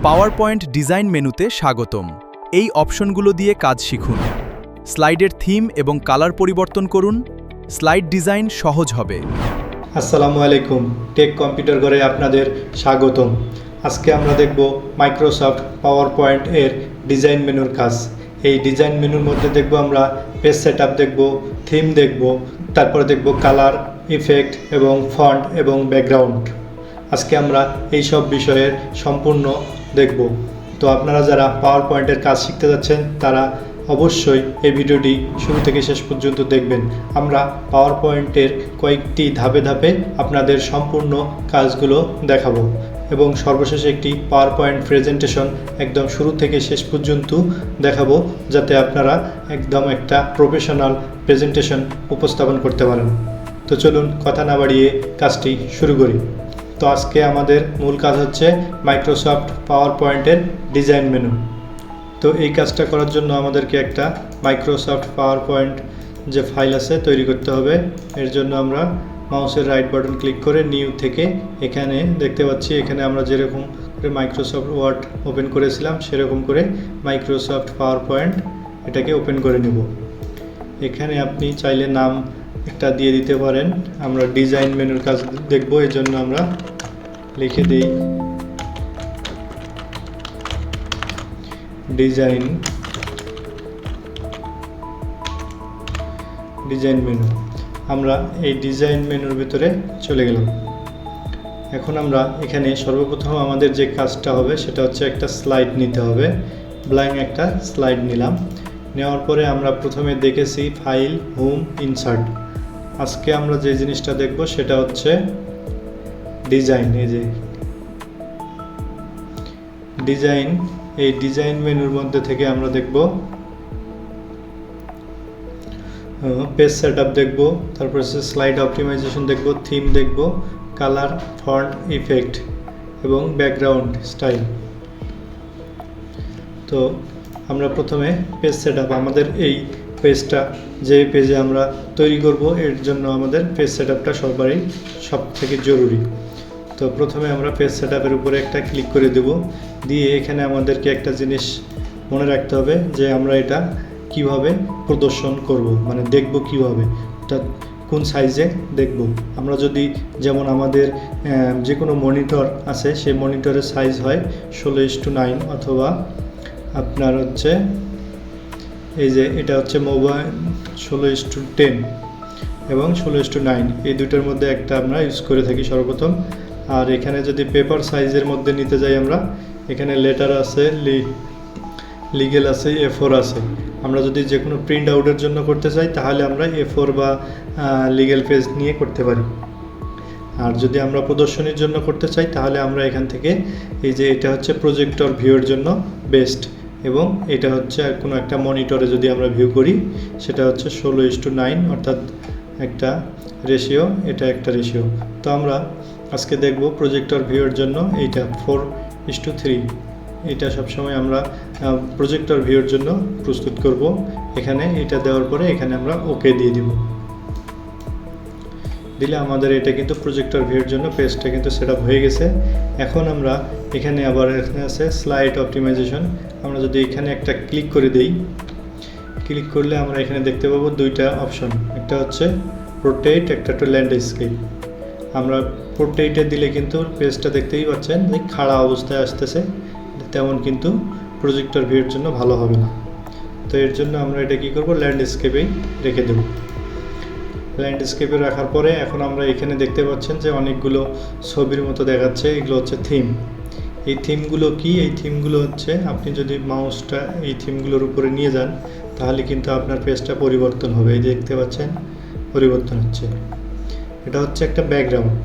Power point design মেনুতে স্বাগতম। এই অপশনগুলো দিয়ে কাজ শিখুন। স্লাইডের থিম এবং কালার পরিবর্তন করুন। স্লাইড ডিজাইন সহজ হবে। আসসালামু আলাইকুম, টেক কম্পিউটার ঘরে আপনাদের স্বাগতম। আজকে আমরা দেখব মাইক্রোসফট পাওয়ার পয়েন্ট এর ডিজাইন মেনুর কাজ। এই ডিজাইন মেনুর মধ্যে দেখব আমরা পেজ সেটআপ দেখব, থিম দেখব, তারপরে দেখব কালার, ইফেক্ট এবং ফন্ট এবং ব্যাকগ্রাউন্ড। আজকে আমরা এই সব বিষয়ের সম্পূর্ণ দেখব। তো আপনারা যারা পাওয়ার পয়েন্টের কাজ শিখতে যাচ্ছেন তারা অবশ্যই এই ভিডিওটি শুরু থেকে শেষ পর্যন্ত দেখবেন। আমরা পাওয়ার পয়েন্টের কয়েকটি ধাপে ধাপে আপনাদের সম্পূর্ণ কাজগুলো দেখাবো এবং সর্বশেষে একটি পাওয়ার পয়েন্ট প্রেজেন্টেশন একদম শুরু থেকে শেষ পর্যন্ত দেখাবো, যাতে আপনারা একদম একটা প্রফেশনাল প্রেজেন্টেশন উপস্থাপন করতে পারেন। তো চলুন কথা না বাড়িয়ে কাজটি শুরু করি। তো আজকে আমাদের মূল কাজ হচ্ছে মাইক্রোসফট পাওয়ার পয়েন্টের ডিজাইন মেনু। তো এই কাজটা করার জন্য আমাদেরকে একটা মাইক্রোসফট পাওয়ার পয়েন্ট যে ফাইল আছে তৈরি করতে হবে। এর জন্য আমরা মাউসের রাইট বাটন ক্লিক করে নিউ থেকে এখানে দেখতে পাচ্ছি, এখানে আমরা যেরকম করে মাইক্রোসফট ওয়ার্ড ওপেন করেছিলাম সেরকম করে মাইক্রোসফট পাওয়ার পয়েন্ট এটাকে ওপেন করে নেব। এখানে আপনি চাইলে নাম একটা দিয়ে দিতে পারেন। আমরা ডিজাইন মেনুর কাজ দেখব, এর জন্য আমরা লিখে দিই ডিজাইন মেনু। আমরা এই ডিজাইন মেনুর ভিতরে চলে গেলাম। এখন আমরা এখানে সর্বপ্রথম আমাদের যে কাজটা হবে সেটা হচ্ছে একটা স্লাইড নিতে হবে। ব্ল্যাঙ্ক একটা স্লাইড নিলাম। নেওয়ার পরে আমরা প্রথমে দেখেছি ফাইল, হোম, ইনসার্ট। আজকে আমরা যে জিনিসটা দেখব সেটা হচ্ছে ডিজাইন। এই যে ডিজাইন, এই ডিজাইন মেনুর মধ্যে থেকে আমরা দেখব পেজ সেটআপ দেখব, তারপর স্লাইড অপটিমাইজেশন দেখব, থিম দেখব, কালার, ফন্ট, ইফেক্ট এবং ব্যাকগ্রাউন্ড স্টাইল। তো আমরা প্রথমে পেজ সেটআপ, আমাদের এই পেজটা যে পেজে আমরা তৈরি করব এর জন্য আমাদের পেজ সেটআপটা সব থেকে জরুরি। তো প্রথমে আমরা পেজ সেটআপের উপরে একটা ক্লিক করে দেব। দিয়ে এখানে আমাদেরকে একটা জিনিস মনে রাখতে হবে যে আমরা এটা কিভাবে প্রদর্শন করব, মানে দেখব কিভাবে, এটা কোন সাইজে দেখব। আমরা যদি যেমন আমাদের যে কোনো মনিটর আছে সেই মনিটরের সাইজ হয় 16:9 অথবা আপনার হচ্ছে এই যে এটা হচ্ছে মোবাইল 16:10 এবং 16:9, এই দুটোর মধ্যে একটা আমরা ইউজ করে থাকি সর্বপ্রথম। আর এখানে যদি পেপার সাইজের মধ্যে নিতে যাই আমরা, এখানে লেটার আছে, লিগেল আছে, A4 আছে। আমরা যদি যে কোনো প্রিন্ট আউটের জন্য করতে চাই তাহলে আমরা A4 বা লিগেল পেজ নিয়ে করতে পারি। আর যদি আমরা প্রদর্শনীর জন্য করতে চাই তাহলে আমরা এখান থেকে এই যে এটা হচ্ছে প্রজেক্টর ভিউয়ের জন্য বেস্ট, এবং এটা হচ্ছে কোনো একটা মনিটরে যদি আমরা ভিউ করি সেটা হচ্ছে 16:9, অর্থাৎ একটা রেশিও, এটা একটা রেশিও। তো আমরা আজকে দেখব প্রজেক্টর ভিউয়ের জন্য এইটা 4:3। এটা সবসময় আমরা প্রজেক্টর ভিউয়ের জন্য প্রস্তুত করব। এখানে এটা দেওয়ার পরে এখানে আমরা ওকে দিয়ে দিব। দিলে আমাদের এটা কিন্তু প্রজেক্টর ভিউয়ের জন্য পেজটা কিন্তু সেটআপ হয়ে গেছে। এখন আমরা এখানে আবার এখানে আছে স্লাইড অপটিমাইজেশন। আমরা যদি এখানে একটা ক্লিক করে দেই, ক্লিক করলে আমরা এখানে দেখতে পাবো দুইটা অপশন, একটা হচ্ছে পোর্ট্রেট, একটা হচ্ছে ল্যান্ডস্কেপ। আমরা পোর্ট্রেটে দিলে কিন্তু পেজটা দেখতেই পাচ্ছেন যে খাড়া অবস্থায় আসতেছে, তেমন কিন্তু প্রজেক্টর ভিউয়ের জন্য ভালো হবে না। তো এর জন্য আমরা এটা কী করব, ল্যান্ডস্কেপেই রেখে দেব। ল্যান্ডস্কেপে রাখার পরে এখন আমরা এখানে দেখতে পাচ্ছেন যে অনেকগুলো ছবির মতো দেখাচ্ছে, এগুলো হচ্ছে থিম। এই থিমগুলো কি? এই থিমগুলো হচ্ছে আপনি যদি মাউসটা এই থিমগুলোর উপরে নিয়ে যান তাহলে কিন্তু আপনার পেজটা পরিবর্তন হবে। এই দেখতে পাচ্ছেন পরিবর্তন হচ্ছে। এটা হচ্ছে একটা ব্যাকগ্রাউন্ড।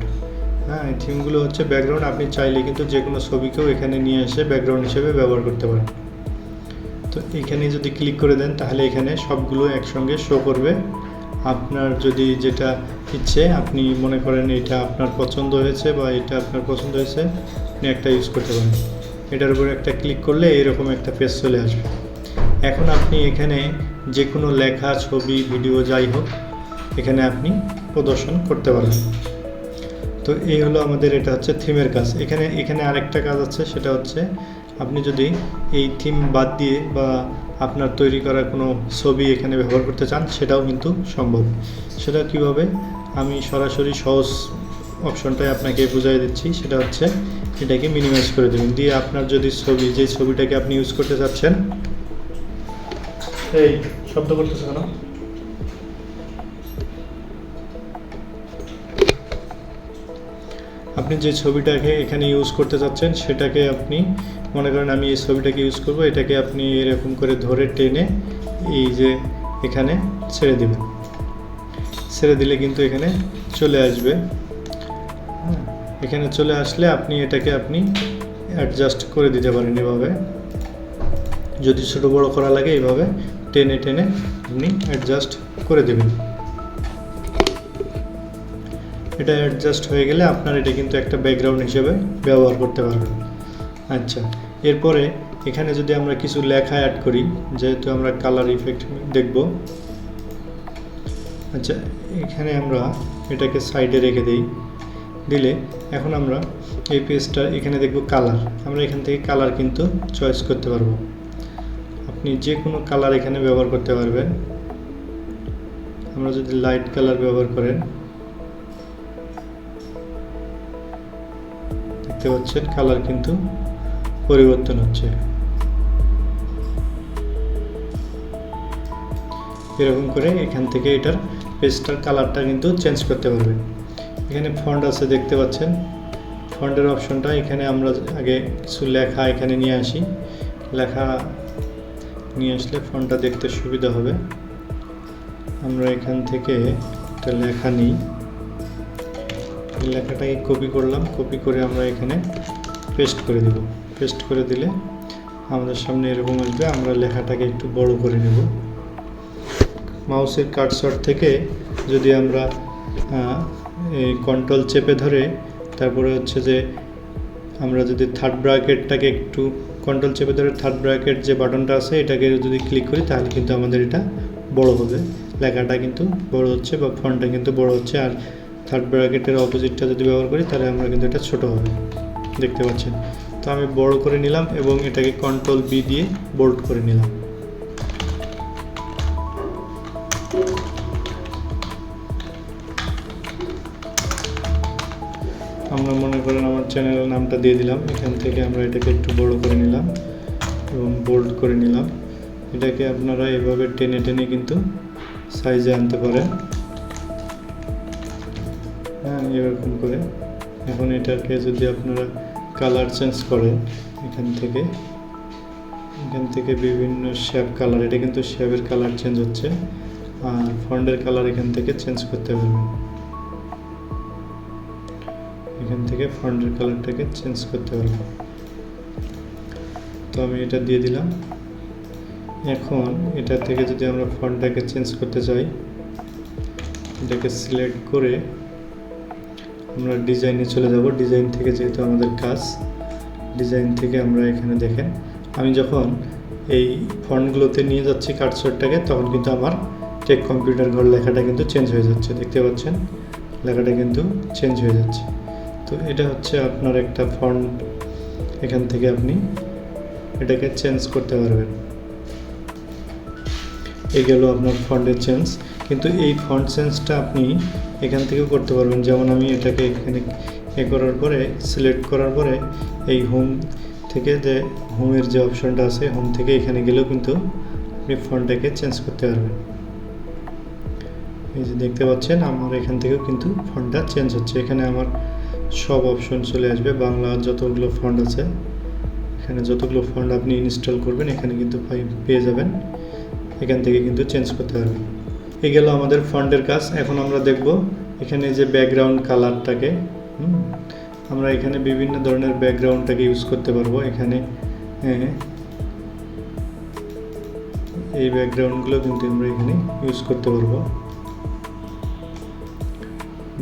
হ্যাঁ, এই থিমগুলো হচ্ছে ব্যাকগ্রাউন্ড। আপনি চাইলে কিন্তু যে কোনো ছবিকেও এখানে নিয়ে এসে ব্যাকগ্রাউন্ড হিসেবে ব্যবহার করতে পারেন। তো এখানে যদি ক্লিক করে দেন তাহলে এখানে সবগুলো একসঙ্গে শো করবে। আপনার যদি যেটা ইচ্ছে, আপনি মনে করেন এটা আপনার পছন্দ হয়েছে বা এটা আপনার পছন্দ হয়েছে, আপনি একটা ইউজ করতে পারেন। এটার উপরে একটা ক্লিক করলে এরকম একটা পেজ চলে আসবে। এখন আপনি এখানে যে কোনো লেখা, ছবি, ভিডিও যাই হোক এখানে আপনি প্রদর্শন করতে পারেন। তো এই হলো আমাদের, এটা হচ্ছে থিমের কাজ। এখানে আরেকটা কাজ আছে, সেটা হচ্ছে আপনি যদি এই থিম বাদ দিয়ে বা আপনার তৈরি করা কোনো ছবি এখানে ব্যবহার করতে চান, সেটাও কিন্তু সম্ভব। সেটা কিভাবে, আমি সরাসরি সহজ অপশনটাই আপনাকে বুঝিয়ে দিচ্ছি। সেটা হচ্ছে এটাকে মিনিমাইজ করে দেবেন, দিয়ে আপনার যদি যে ছবিটাকে আপনি ইউজ করতে চাচ্ছেন, এই শব্দ করতেছে কেন, আপনি যে ছবিটাকে এখানে ইউজ করতে চাচ্ছেন সেটাকে আপনি মনে করেন আমি এই ছবিটাকে ইউজ করব, এটাকে আপনি এরকম করে ধরে টেনে এই যে এখানে ছেড়ে দেবেন। ছেড়ে দিলে কিন্তু এখানে চলে আসবে। এখানে চলে আসলে আপনি এটাকে অ্যাডজাস্ট করে দিতে পারেন এভাবে। যদি ছোটো বড়ো করা লাগে এইভাবে টেনে টেনে আপনি অ্যাডজাস্ট করে দেবেন। এটা অ্যাডজাস্ট হয়ে গেলে আপনার এটা কিন্তু একটা ব্যাকগ্রাউন্ড হিসেবে ব্যবহার করতে পারবেন। আচ্ছা, এরপরে এখানে যদি আমরা কিছু লেখা অ্যাড করি, যেহেতু আমরা কালার ইফেক্ট দেখব। আচ্ছা, এখানে আমরা এটাকে সাইডে রেখে দিলে এখন আমরা এই পেজটা এখানে দেখব কালার। আমরা এখান থেকে কালার কিন্তু চয়েস করতে পারবো। আপনি যে কোনো কালার এখানে ব্যবহার করতে পারবেন। আমরা যদি লাইট কালার ব্যবহার করেন, দেখতে পাচ্ছেন কালার কিন্তু পরিবর্তন হচ্ছে। এরকম করে এখান থেকে এটার পেজটার কালারটা কিন্তু চেঞ্জ করতে পারবেন। এখানে ফন্ট আছে, দেখতে পাচ্ছেন ফন্টের অপশনটা। এখানে আমরা আগে কিছু লেখা এখানে নিয়ে আসি। লেখা নিয়ে আসলে ফন্টটা দেখতে সুবিধা হবে। আমরা এখান থেকে একটা লেখা নিই, এই লেখাটাকে কপি করলাম, কপি করে আমরা এখানে পেস্ট করে দেব। পেস্ট করে দিলে আমাদের সামনে এরকম আসবে। আমরা লেখাটাকে একটু বড় করে নেব। মাউসের কার্সর থেকে যদি আমরা এই কন্ট্রোল চেপে ধরে, তারপরে হচ্ছে যে আমরা যদি থার্ড ব্র্যাকেটটাকে একটু কন্ট্রোল চেপে ধরে থার্ড ব্র্যাকেট যে বাটনটা আছে এটাকে যদি ক্লিক করি, তাহলে কিন্তু আমাদের এটা বড় হবে। লেখাটা কিন্তু বড় হচ্ছে বা ফন্টটা কিন্তু বড় হচ্ছে। আর থার্ড ব্র্যাকেটের অপোজিটটা যদি ব্যবহার করি, তাহলে আমরা কিন্তু এটা ছোট হবে, দেখতে পাচ্ছেন। তো আমি বড় করে নিলাম এবং এটাকে কন্ট্রোল বি দিয়ে বোল্ড করে নিলাম। আমরা মনে করেন আমার চ্যানেলের নামটা দিয়ে দিলাম। এখান থেকে আমরা এটাকে একটু বড় করে নিলাম এবং বোল্ড করে নিলাম। এটাকে আপনারা এভাবে টেনে টেনে কিন্তু সাইজে আনতে পারেন, হ্যাঁ, এরকম করে। এখন এটাকে যদি আপনারা কালার চেঞ্জ করেন, এখান থেকে বিভিন্ন শেপ কালার, এটা কিন্তু শেপের কালার চেঞ্জ হচ্ছে। আর ফন্টের কালার এখান থেকে চেঞ্জ করতে পারবেন। এখান থেকে ফন্টের কালারটাকে চেঞ্জ করতে পারবেন। তো আমি এটা দিয়ে দিলাম। এখন এটা থেকে যদি আমরা ফন্টটাকে চেঞ্জ করতে চাই, এটাকে সিলেক্ট করে আমরা ডিজাইনে চলে যাব। ডিজাইন থেকে যেহেতু আমাদের কাজ, ডিজাইন থেকে আমরা এখানে দেখেন আমি যখন এই ফন্টগুলোতে নিয়ে যাচ্ছি কার্সরটাকে, তখন কিন্তু আমার টেক কম্পিউটার ঘর লেখাটা কিন্তু চেঞ্জ হয়ে যাচ্ছে। দেখতে পাচ্ছেন লেখাটা কিন্তু চেঞ্জ হয়ে যাচ্ছে। তো এটা হচ্ছে আপনার একটা ফন্ট। এখান থেকে আপনি এটাকে চেঞ্জ করতে পারবেন। এই গেল আপনার ফন্টের চেঞ্জ। কিন্তু এই ফন্ট চেঞ্জটা আপনি এখান থেকেও করতে পারবেন। যেমন আমি এটাকে এখানে করার পরে, সিলেক্ট করার পরে এই হোম থেকে যে হোমের যে অপশনটা আছে, হোম থেকে এখানে গেলেও কিন্তু আপনি ফন্টটাকে চেঞ্জ করতে পারবেন। এই যে দেখতে পাচ্ছেন আমার এখান থেকেও কিন্তু ফন্টটা চেঞ্জ হচ্ছে। এখানে আমার সব অপশন চলে আসবে। বাংলা যতগুলো ফন্ট আছে, এখানে যতগুলো ফন্ট আপনি ইনস্টল করবেন এখানে কিন্তু পেয়ে যাবেন। এখান থেকে কিন্তু চেঞ্জ করতে পারবেন। এই গেল আমাদের ফন্টের কাজ। এখন আমরা দেখব এখানে যে ব্যাকগ্রাউন্ড কালারটাকে, আমরা এখানে বিভিন্ন ধরনের ব্যাকগ্রাউন্ডটাকে ইউজ করতে পারবো। এখানে এই ব্যাকগ্রাউন্ডগুলো কিন্তু আমরা এখানে ইউজ করতে পারবো,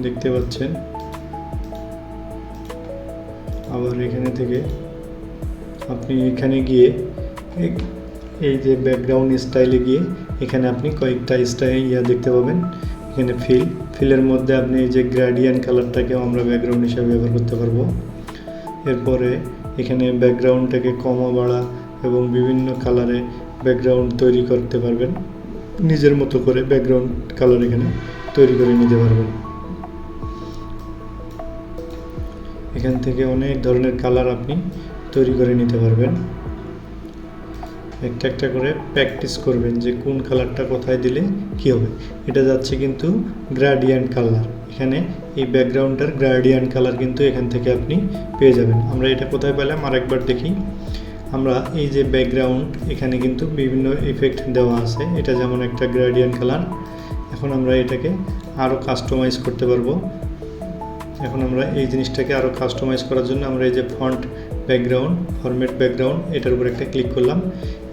দেখতে পাচ্ছেন। আবার এখানে থেকে আপনি এখানে গিয়ে এই যে ব্যাকগ্রাউন্ড স্টাইলে গিয়ে এখানে আপনি কয়েকটা স্টাইল দেখতে পাবেন। এখানে ফিলের মধ্যে আপনি এই যে গ্রেডিয়েন্ট কালারটাকেও আমরা ব্যাকগ্রাউন্ড হিসাবে ব্যবহার করতে পারবো। এরপরে এখানে ব্যাকগ্রাউন্ডটাকে কমা বাড়া এবং বিভিন্ন কালারে ব্যাকগ্রাউন্ড তৈরি করতে পারবেন, নিজের মতো করে ব্যাকগ্রাউন্ড কালার এখানে তৈরি করে নিতে পারবেন। এখান থেকে অনেক ধরনের কালার আপনি তৈরি করে নিতে পারবেন। একটা একটা করে প্র্যাকটিস করবেন যে কোন কালারটা কোথায় দিলে কি হবে। এটা যাচ্ছে কিন্তু গ্রেডিয়েন্ট কালার, এখানে এই ব্যাকগ্রাউন্ডটার গ্রেডিয়েন্ট কালার কিন্তু এখান থেকে আপনি পেয়ে যাবেন। আমরা এটা কোথায় পেলাম আরেকবার দেখি। আমরা এই যে ব্যাকগ্রাউন্ড এখানে কিন্তু বিভিন্ন ইফেক্ট দেওয়া আছে, এটা যেমন একটা গ্রেডিয়েন্ট কালার। এখন আমরা এটাকে আরও কাস্টমাইজ করতে পারবো। এখন আমরা এই জিনিসটাকে আরও কাস্টমাইজ করার জন্য আমরা এই যে ফন্ট ব্যাকগ্রাউন্ড, ফরম্যাট ব্যাকগ্রাউন্ড, এটার উপর একটা ক্লিক করলাম।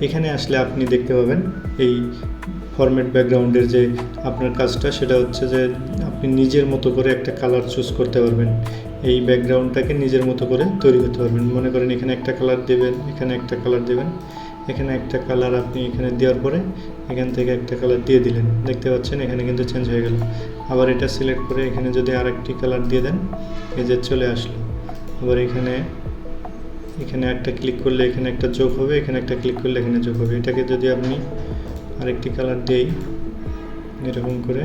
এখানে আসলে আপনি দেখতে পাবেন এই ফরম্যাট ব্যাকগ্রাউন্ডের যে আপনার কাজটা, সেটা হচ্ছে যে আপনি নিজের মতো করে একটা কালার চুজ করতে পারবেন। এই ব্যাকগ্রাউন্ডটাকে নিজের মতো করে তৈরি করতে পারবেন। মনে করেন এখানে একটা কালার দেবেন, এখানে একটা কালার দেবেন, এখানে একটা কালার আপনি এখানে দেওয়ার পরে এখান থেকে একটা কালার দিয়ে দিলেন, দেখতে পাচ্ছেন এখানে কিন্তু চেঞ্জ হয়ে গেল। আবার এটা সিলেক্ট করে এখানে যদি আরেকটি কালার দিয়ে দেন, এই যে চলে আসলো। আবার এখানে একটা ক্লিক করলে এখানে একটা যোগ হবে, এখানে একটা ক্লিক করলে এখানে যোগ হবে। এটাকে যদি আপনি আরেকটি কালার দেই, এরকম করে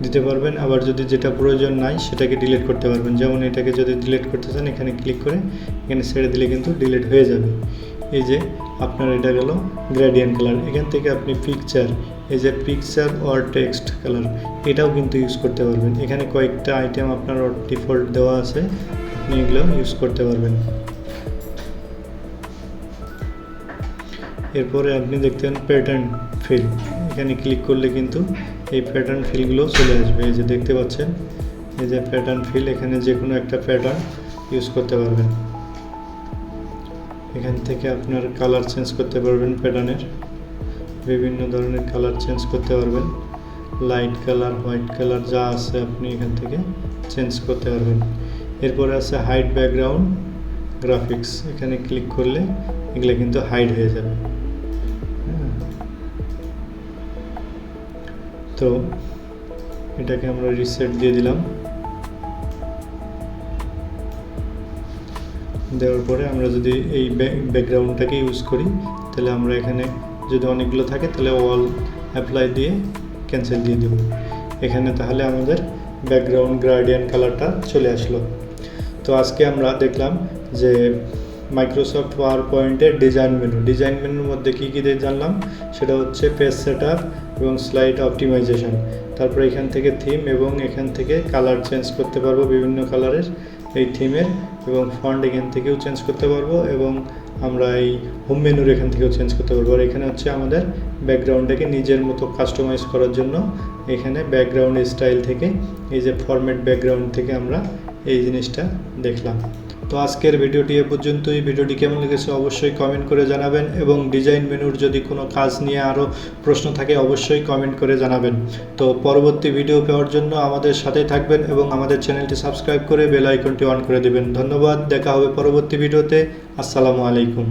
দিতে পারবেন। আবার যদি যেটা প্রয়োজন নাই সেটাকে ডিলিট করতে পারবেন। যেমন এটাকে যদি ডিলিট করতে চান, এখানে ক্লিক করে এখানে ছেড়ে দিলে কিন্তু ডিলিট হয়ে যাবে। এই যে আপনার এটা গেল গ্রেডিয়েন্ট কালার। এখান থেকে আপনি পিকচার, এই যে পিকচার অর টেক্সট কালার, এটাও কিন্তু ইউজ করতে পারবেন। এখানে কয়েকটা আইটেম আপনার ডিফল্ট দেওয়া আছে, আপনি এগুলো ইউজ করতে পারবেন। এরপরে আপনি দেখতেন প্যাটার্ন ফিল, এখানে ক্লিক করলে কিন্তু এই প্যাটার্ন ফিলগুলো চলে আসবে। এই যে দেখতে পাচ্ছেন এই যে প্যাটার্ন ফিল, এখানে যে কোনো একটা প্যাটার্ন ইউজ করতে পারবেন। এখান থেকে আপনার কালার চেঞ্জ করতে পারবেন, প্যাটার্নের বিভিন্ন ধরনের কালার চেঞ্জ করতে পারবেন। লাইট কালার, হোয়াইট কালার যা আছে আপনি এখান থেকে চেঞ্জ করতে পারবেন। এরপরে আছে হাইড ব্যাকগ্রাউন্ড গ্রাফিক্স, এখানে ক্লিক করলে এগুলো কিন্তু হাইড হয়ে যাবে। তো এটাকে আমরা রিসেট দিয়ে দিলাম। দেওয়ার পরে আমরা যদি এই ব্যাকগ্রাউন্ডটাকে ইউজ করি, তাহলে আমরা এখানে যদি অনেকগুলো থাকে তাহলে অল অ্যাপ্লাই দিয়ে ক্যান্সেল দিয়ে দেব। এখানে তাহলে আমাদের ব্যাকগ্রাউন্ড গ্রেডিয়েন্ট কালারটা চলে আসলো। তো আজকে আমরা দেখলাম যে মাইক্রোসফট পাওয়ার পয়েন্টের ডিজাইন মেনুর মধ্যে কী কী জানলাম, সেটা হচ্ছে পেজ সেটআপ এবং স্লাইড অপটিমাইজেশন। তারপরে এখান থেকে থিম এবং এখান থেকে কালার চেঞ্জ করতে পারবো, বিভিন্ন কালারের এই থিমের, এবং ফন্ট এখান থেকেও চেঞ্জ করতে পারবো, এবং আমরা এই হোম মেনুর এখান থেকেও চেঞ্জ করতে পারবো। আর এখানে হচ্ছে আমাদের ব্যাকগ্রাউন্ডটাকে নিজের মতো কাস্টমাইজ করার জন্য এখানে ব্যাকগ্রাউন্ড স্টাইল থেকে এই যে ফরম্যাট ব্যাকগ্রাউন্ড থেকে আমরা এই জিনিসটা দেখলাম। তো আজকের ভিডিওটি এ পর্যন্তই। ভিডিওটি কেমন লেগেছে অবশ্যই কমেন্ট করে জানাবেন, এবং ডিজাইন মেনুর যদি কোনো কাজ নিয়ে আরও প্রশ্ন থাকে অবশ্যই কমেন্ট করে জানাবেন। তো পরবর্তী ভিডিও পাওয়ার জন্য আমাদের সাথে থাকবেন এবং আমাদের চ্যানেলটি সাবস্ক্রাইব করে বেল আইকনটি অন করে দেবেন। ধন্যবাদ, দেখা হবে পরবর্তী ভিডিওতে। আসসালামু আলাইকুম।